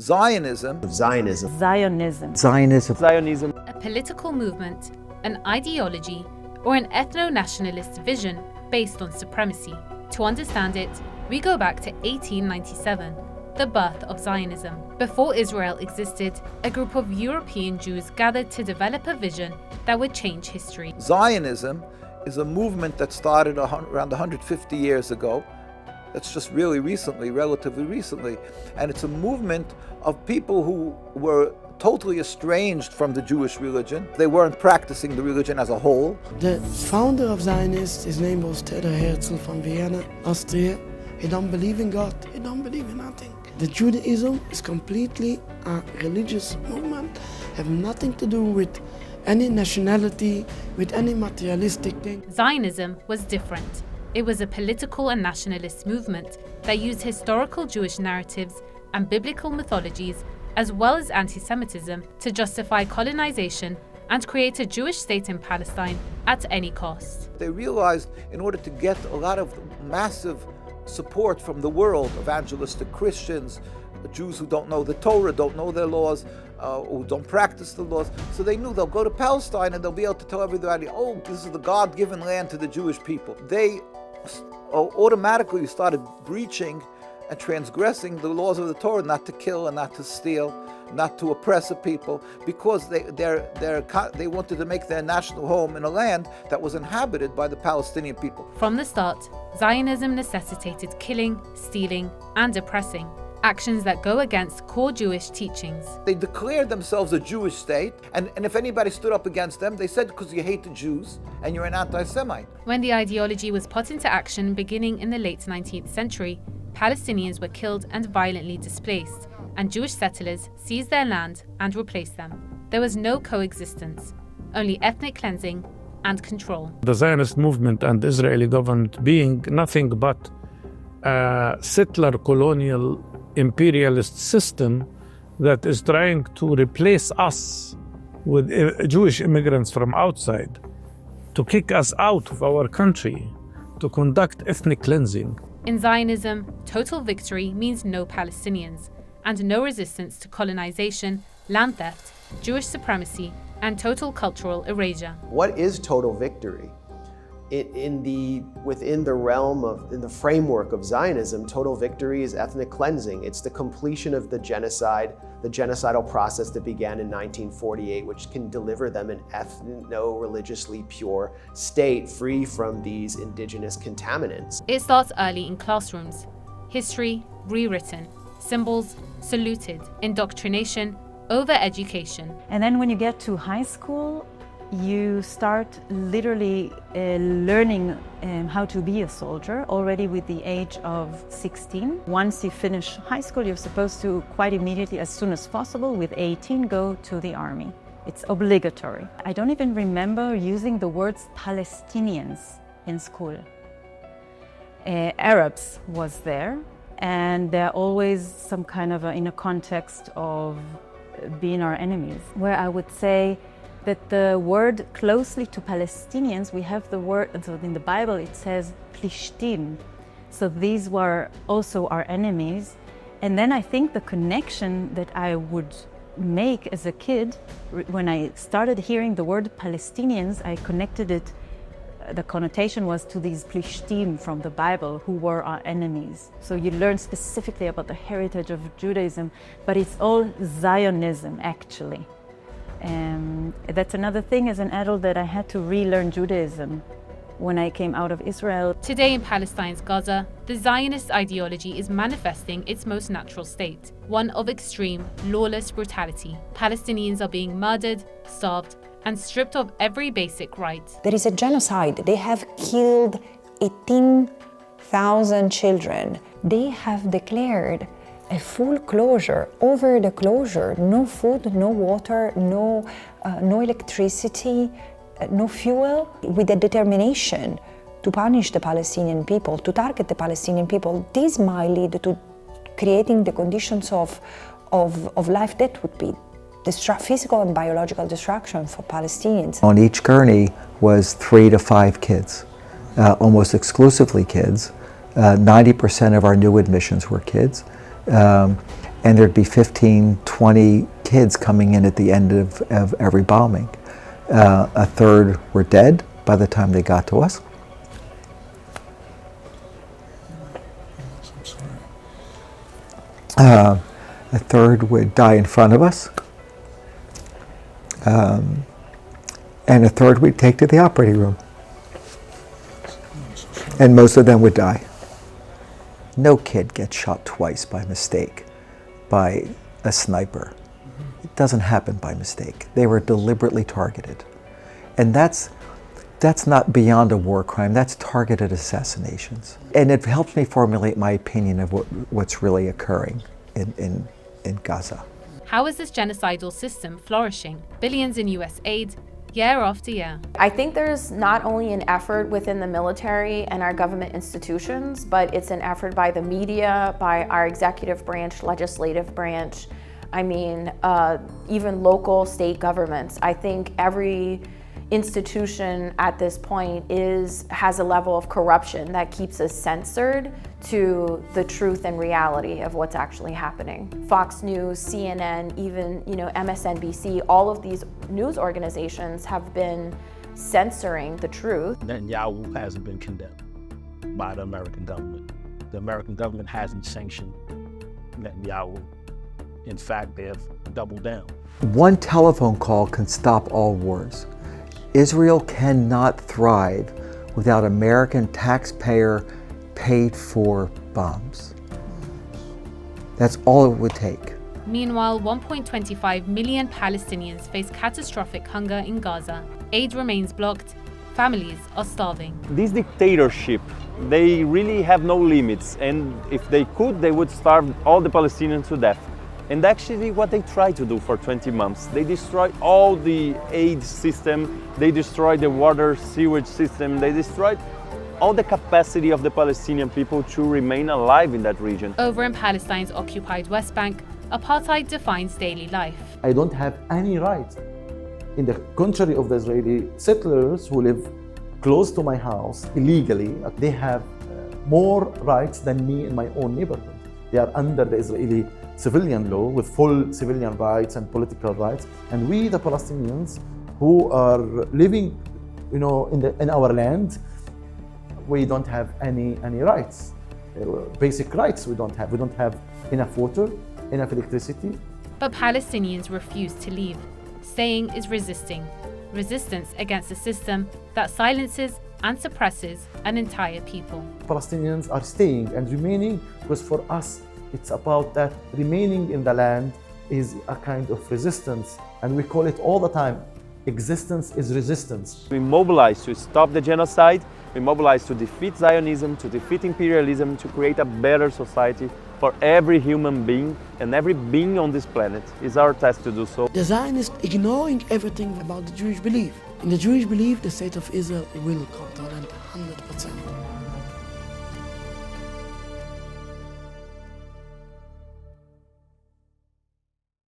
Zionism. Zionism. Zionism. Zionism. Zionism. A political movement, an ideology, or an ethno-nationalist vision based on supremacy. To understand it, we go back to 1897, the birth of Zionism. Before Israel existed, a group of European Jews gathered to develop a vision that would change history. Zionism is a movement that started around 150 years ago. That's just really recently, relatively recently. And it's a movement of people who were totally estranged from the Jewish religion. They weren't practicing the religion as a whole. The founder of Zionists, his name was Theodor Herzl from Vienna, Austria. He don't believe in God, he don't believe in nothing. The Judaism is completely a religious movement, have nothing to do with any nationality, with any materialistic thing. Zionism was different. It was a political and nationalist movement that used historical Jewish narratives and biblical mythologies, as well as anti-Semitism, to justify colonization and create a Jewish state in Palestine at any cost. They realized in order to get a lot of massive support from the world, evangelistic Christians, Jews who don't know the Torah, don't know their laws, who don't practice the laws. So they knew they'll go to Palestine and they'll be able to tell everybody, oh, this is the God-given land to the Jewish people. They automatically started breaching and transgressing the laws of the Torah, not to kill and not to steal, not to oppress a people, because they wanted to make their national home in a land that was inhabited by the Palestinian people. From the start, Zionism necessitated killing, stealing, and oppressing, actions that go against core Jewish teachings. They declared themselves a Jewish state, and if anybody stood up against them, they said, because you hate the Jews and you're an anti-Semite. When the ideology was put into action beginning in the late 19th century, Palestinians were killed and violently displaced, and Jewish settlers seized their land and replaced them. There was no coexistence, only ethnic cleansing and control. The Zionist movement and Israeli government being nothing but a settler colonial imperialist system that is trying to replace us with Jewish immigrants from outside, to kick us out of our country, to conduct ethnic cleansing. In Zionism, total victory means no Palestinians, and no resistance to colonization, land theft, Jewish supremacy, and total cultural erasure. What is total victory? In the framework of Zionism, total victory is ethnic cleansing. It's the completion of the genocidal process that began in 1948, which can deliver them an ethno-religiously pure state free from these indigenous contaminants. It starts early in classrooms. History rewritten, symbols saluted, indoctrination over education. And then when you get to high school, you start literally learning how to be a soldier already with the age of 16. Once you finish high school, you're supposed to quite immediately, as soon as possible, with 18, go to the army. It's obligatory. I don't even remember using the words Palestinians in school. Arabs was there, and they're always some kind of in a context of being our enemies, where I would say that the word closely to Palestinians, we have the word, and so in the Bible it says Plishtim. So these were also our enemies. And then I think the connection that I would make as a kid, when I started hearing the word Palestinians, I connected it, the connotation was to these Plishtim from the Bible, who were our enemies. So you learn specifically about the heritage of Judaism, but it's all Zionism actually. That's another thing as an adult, that I had to relearn Judaism when I came out of Israel. Today in Palestine's Gaza, the Zionist ideology is manifesting its most natural state, one of extreme, lawless brutality. Palestinians are being murdered, starved, and stripped of every basic right. There is a genocide. They have killed 18,000 children. They have declared a full closure. Over the closure, no food, no water, no electricity, no fuel, with a determination to punish the Palestinian people, to target the Palestinian people. This might lead to creating the conditions of life that would be physical and biological destruction for Palestinians. On each gurney was 3 to 5 kids, almost exclusively kids. 90% of our new admissions were kids. and there'd be 15, 20 kids coming in at the end of every bombing. A third were dead by the time they got to us. A third would die in front of us. And a third we'd take to the operating room. And most of them would die. No kid gets shot twice by mistake by a sniper. It doesn't happen by mistake. They were deliberately targeted. And that's not beyond a war crime, that's targeted assassinations. And it helps me formulate my opinion of what's really occurring in Gaza. How is this genocidal system flourishing? Billions in US aid, year after year. I think there's not only an effort within the military and our government institutions, but it's an effort by the media, by our executive branch, legislative branch. I mean, even local state governments. I think every institution at this point has a level of corruption that keeps us censored to the truth and reality of what's actually happening. Fox News, CNN, even MSNBC, all of these news organizations have been censoring the truth. Netanyahu hasn't been condemned by the American government. The American government hasn't sanctioned Netanyahu. In fact, they have doubled down. One telephone call can stop all wars. Israel cannot thrive without American taxpayer paid for bombs. That's all it would take. Meanwhile, 1.25 million Palestinians face catastrophic hunger in Gaza. Aid remains blocked. Families are starving. This dictatorship, they really have no limits, and if they could, they would starve all the Palestinians to death. And actually what they tried to do for 20 months, they destroyed all the aid system, they destroyed the water sewage system, they destroyed all the capacity of the Palestinian people to remain alive in that region. Over in Palestine's occupied West Bank, apartheid defines daily life. I don't have any right, in the contrary of the Israeli settlers who live close to my house illegally. They have more rights than me in my own neighborhood. They are under the Israeli civilian law with full civilian rights and political rights, and we, the Palestinians, who are living, in our land, we don't have any rights, basic rights. We don't have enough water, enough electricity. But Palestinians refuse to leave. Staying is resisting. Resistance against a system that silences and suppresses an entire people. Palestinians are staying and remaining because for us, it's about that remaining in the land is a kind of resistance, and we call it all the time, existence is resistance. We mobilize to stop the genocide, we mobilize to defeat Zionism, to defeat imperialism, to create a better society for every human being and every being on this planet. It's our task to do so. The Zionists ignoring everything about the Jewish belief. In the Jewish belief, the state of Israel will come to an end 100%.